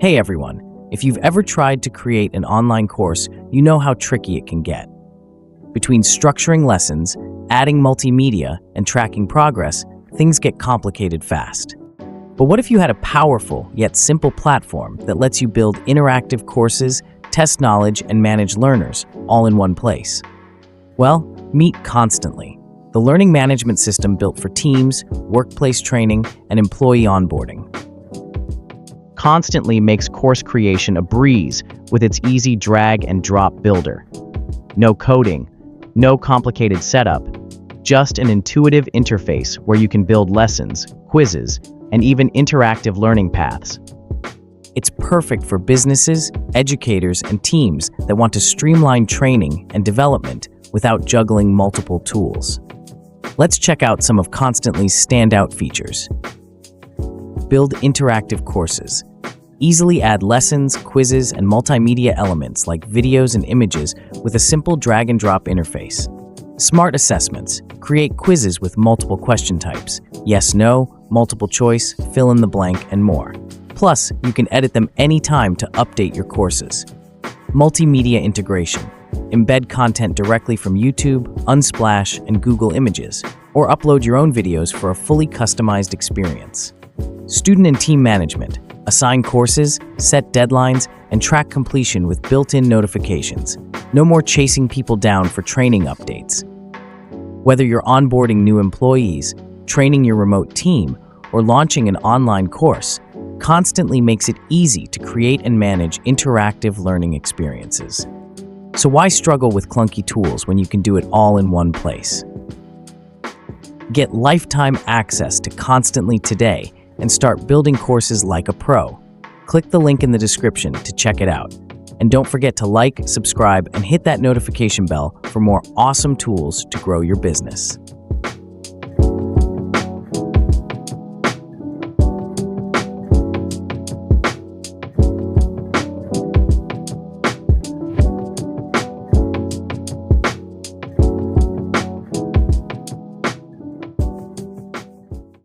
Hey everyone, if you've ever tried to create an online course, you know how tricky it can get. Between structuring lessons, adding multimedia, and tracking progress, things get complicated fast. But what if you had a powerful yet simple platform that lets you build interactive courses, test knowledge, and manage learners all in one place? Well, meet Konstantly, the learning management system built for teams, workplace training, and employee onboarding. Konstantly makes course creation a breeze with its easy drag and drop builder. No coding, no complicated setup, just an intuitive interface where you can build lessons, quizzes, and even interactive learning paths. It's perfect for businesses, educators, and teams that want to streamline training and development without juggling multiple tools. Let's check out some of Konstantly's standout features. Build interactive courses. Easily add lessons, quizzes, and multimedia elements like videos and images with a simple drag-and-drop interface. Smart assessments. Create quizzes with multiple question types. Yes, no, multiple choice, fill in the blank, and more. Plus, you can edit them anytime to update your courses. Multimedia Integration. Embed content directly from YouTube, Unsplash, and Google Images, or upload your own videos for a fully customized experience. Student and team management. Assign courses, set deadlines, and track completion with built-in notifications. No more chasing people down for training updates. Whether you're onboarding new employees, training your remote team, or launching an online course, Konstantly makes it easy to create and manage interactive learning experiences. So why struggle with clunky tools when you can do it all in one place? Get lifetime access to Konstantly today and start building courses like a pro. Click the link in the description to check it out. And don't forget to like, subscribe, and hit that notification bell for more awesome tools to grow your business.